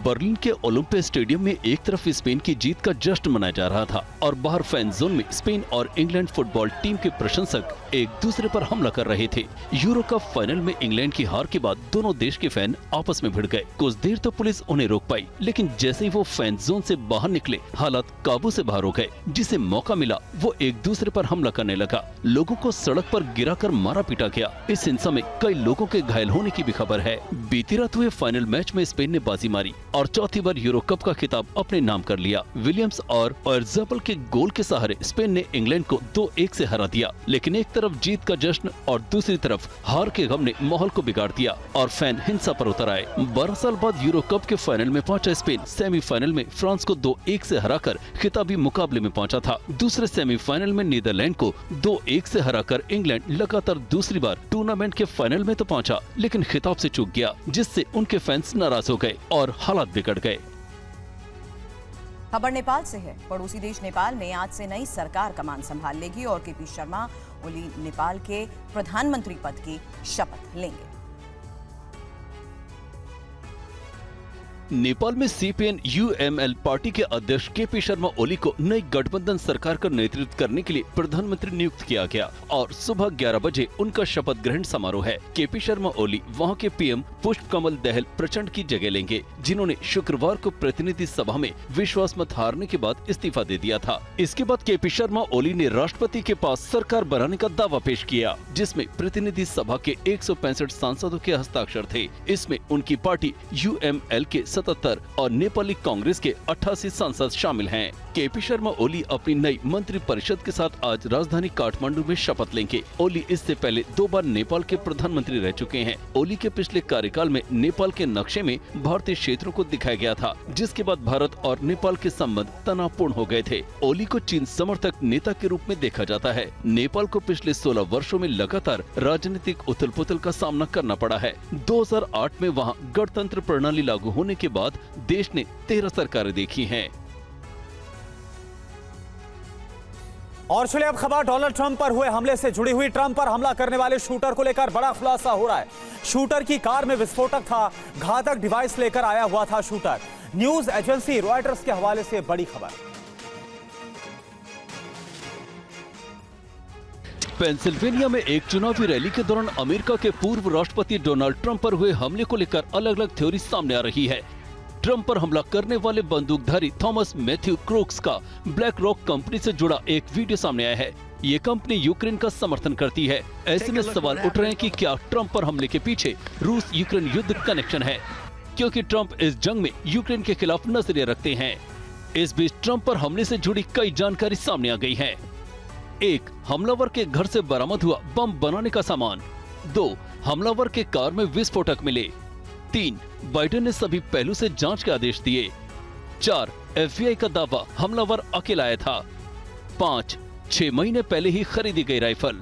बर्लिन के ओलंपिया स्टेडियम में एक तरफ स्पेन की जीत का जश्न मनाया जा रहा था और बाहर फैन जोन में स्पेन और इंग्लैंड फुटबॉल टीम के प्रशंसक एक दूसरे पर हमला कर रहे थे। यूरो कप फाइनल में इंग्लैंड की हार के बाद दोनों देश के फैन आपस में भिड़ गए। कुछ देर तो पुलिस उन्हें रोक पाई, लेकिन जैसे ही वो फैन जोन से बाहर निकले हालात काबू से बाहर हो गए। जिसे मौका मिला वो एक दूसरे पर हमला करने लगा। लोगों को सड़क पर गिराकर मारा पीटा गया। इस हिंसा में कई लोगों के घायल होने की भी खबर है। बीती रात हुए फाइनल मैच में स्पेन ने बाजी मारी और चौथी बार यूरो कप का खिताब अपने नाम कर लिया। विलियम्स और ओयारज़ाबाल के गोल के सहारे स्पेन ने इंग्लैंड को 2-1 से हरा दिया। लेकिन एक तरफ जीत का जश्न और दूसरी तरफ हार के गम ने माहौल को बिगाड़ दिया और फैन हिंसा पर उतर आए। 12 साल बाद यूरो कप के फाइनल में पहुंचा स्पेन सेमीफाइनल में फ्रांस को 2-1 से हराकर खिताबी मुकाबले में पहुंचा था। दूसरे सेमीफाइनल में नीदरलैंड को 2-1 से हराकर इंग्लैंड लगातार दूसरी बार टूर्नामेंट के फाइनल में तो पहुंचा, लेकिन खिताब से चूक गया, जिससे उनके फैंस नाराज हो गए और हालात बिगड़ गए। खबर नेपाल से है। पड़ोसी देश नेपाल में आज से नई सरकार कमान संभाल लेगी और केपी शर्मा ओली नेपाल के प्रधानमंत्री पद की शपथ लेंगे। नेपाल में सीपीएन यूएमएल पार्टी के अध्यक्ष केपी शर्मा ओली को नई गठबंधन सरकार का नेतृत्व करने के लिए प्रधानमंत्री नियुक्त किया गया और सुबह 11 बजे उनका शपथ ग्रहण समारोह है। केपी शर्मा ओली वहां के पीएम पुष्प कमल दहल प्रचंड की जगह लेंगे, जिन्होंने शुक्रवार को प्रतिनिधि सभा में विश्वास मत हारने के बाद इस्तीफा दे दिया था। इसके बाद केपी शर्मा ओली ने राष्ट्रपति के पास सरकार बनाने का दावा पेश किया, जिसमें प्रतिनिधि सभा के 165 सांसदों के हस्ताक्षर थे। इसमें उनकी पार्टी यूएमएल के 77 और नेपाली कांग्रेस के 88 सांसद शामिल हैं। केपी शर्मा ओली अपनी नई मंत्री परिषद के साथ आज राजधानी काठमांडू में शपथ लेंगे। ओली इससे पहले 2 बार नेपाल के प्रधानमंत्री रह चुके हैं। ओली के पिछले कार्यकाल में नेपाल के नक्शे में भारतीय क्षेत्रों को दिखाया गया था, जिसके बाद भारत और नेपाल के संबंध तनावपूर्ण हो गए थे। ओली को चीन समर्थक नेता के रूप में देखा जाता है। नेपाल को पिछले 16 वर्षों में लगातार राजनीतिक उथल पुथल का सामना करना पड़ा है। 2008 में वहाँ गणतंत्र प्रणाली लागू होने के बाद देश ने 13 सरकारें देखी हैं। और चलिए अब खबर डोनाल्ड ट्रंप पर हुए हमले से जुड़ी हुई। ट्रंप पर हमला करने वाले शूटर को लेकर बड़ा खुलासा हो रहा है। शूटर की कार में विस्फोटक था, घातक डिवाइस लेकर आया हुआ था शूटर। न्यूज एजेंसी रॉयटर्स के हवाले से बड़ी खबर। पेंसिल्वेनिया में एक चुनावी रैली के दौरान अमेरिका के पूर्व राष्ट्रपति डोनाल्ड ट्रंप पर हुए हमले को लेकर अलग अलग थ्योरी सामने आ रही है। ट्रंप पर हमला करने वाले बंदूकधारी थॉमस मैथ्यू क्रोक्स का ब्लैक रॉक कंपनी से जुड़ा एक वीडियो सामने आया है। ये कंपनी यूक्रेन का समर्थन करती है। ऐसे में सवाल उठ रहे हैं कि क्या ट्रंप पर हमले के पीछे रूस यूक्रेन युद्ध कनेक्शन है, क्योंकि ट्रंप इस जंग में यूक्रेन के खिलाफ नजरिया रखते हैं। इस बीच ट्रंप पर हमले से जुड़ी कई जानकारी सामने आ गई है। 1. हमलावर के घर से बरामद हुआ बम बनाने का सामान। 2. हमलावर के कार में विस्फोटक मिले। 3. बाइडेन ने सभी पहलू से जांच के आदेश दिए। 4. FBI का दावा हमलावर अकेला आया था। 5. 6 महीने पहले ही खरीदी गई राइफल।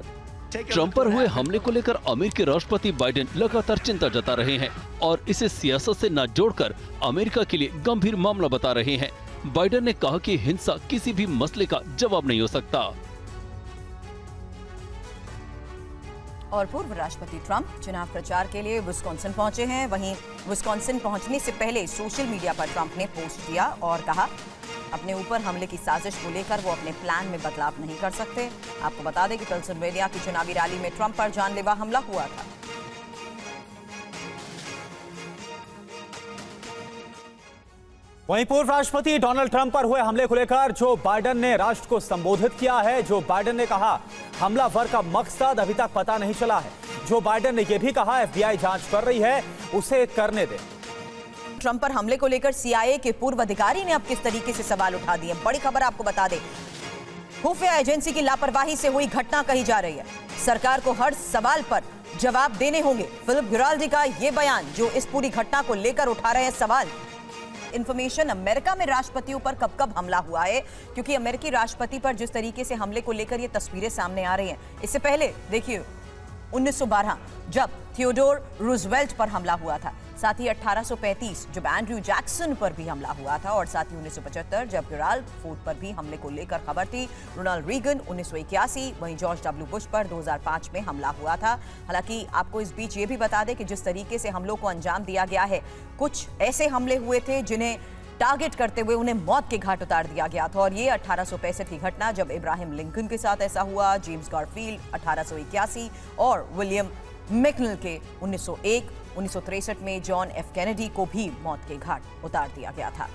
ट्रंप पर हुए हमले को लेकर अमेरिकी राष्ट्रपति बाइडेन लगातार चिंता जता रहे हैं और इसे सियासत से न जोड़कर अमेरिका के लिए गंभीर मामला बता रहे हैं। बाइडेन ने कहा कि हिंसा किसी भी मसले का जवाब नहीं हो सकता। और पूर्व राष्ट्रपति ट्रंप चुनाव प्रचार के लिए विस्कॉन्सिन पहुंचे हैं। वहीं विस्कॉन्सिन पहुंचने से पहले सोशल मीडिया पर ट्रंप ने पोस्ट किया और कहा अपने ऊपर हमले की साजिश को लेकर वो अपने प्लान में बदलाव नहीं कर सकते। आपको बता दें कि पेंसिल्वेनिया की चुनावी रैली में ट्रंप पर जानलेवा हमला हुआ था। वहीं पूर्व राष्ट्रपति डोनाल्ड ट्रंप पर हुए हमले को लेकर जो बाइडेन ने राष्ट्र को संबोधित किया है। जो बाइडेन ने कहा हमलावर का मकसद अभी तक पता नहीं चला है। जो बाइडेन ने यह भी कहा FBI जांच कर रही है, उसे करने दे। ट्रंप पर हमले को लेकर CIA के पूर्व अधिकारी ने अब किस तरीके से सवाल उठा दिए। बड़ी खबर आपको बता दें, खुफिया एजेंसी की लापरवाही से हुई घटना कही जा रही है। सरकार को हर सवाल पर जवाब देने होंगे। फिलिप गिराल्डी का यह बयान जो इस पूरी घटना को लेकर उठा रहे हैं सवाल। इंफॉर्मेशन अमेरिका में राष्ट्रपतियों पर कब कब हमला हुआ है, क्योंकि अमेरिकी राष्ट्रपति पर जिस तरीके से हमले को लेकर ये तस्वीरें सामने आ रही हैं। इससे पहले देखिए 1912 जब थियोडोर रूजवेल्ट पर हमला हुआ था, साथ ही 1835 जब एंड्रयू जैक्सन पर भी हमला हुआ था और साथ ही 1975 जब गेराल्ड फोर्ड पर भी हमले को लेकर खबर थी। रोनाल्ड रीगन 1981, वहीं जॉर्ज W बुश पर 2005 में हमला हुआ था। हालांकि आपको इस बीच ये भी बता दें कि जिस तरीके से हमलों को अंजाम दिया गया है, कुछ ऐसे हमले हुए थे जिन्हें टारगेट करते हुए उन्हें मौत के घाट उतार दिया गया था। और ये 1865 की घटना जब इब्राहिम लिंकन के साथ ऐसा हुआ, जेम्स गारफील्ड 1881 और विलियम मैकनेल के 1901, 1963 में जॉन F. कैनेडी को भी मौत के घाट उतार दिया गया था।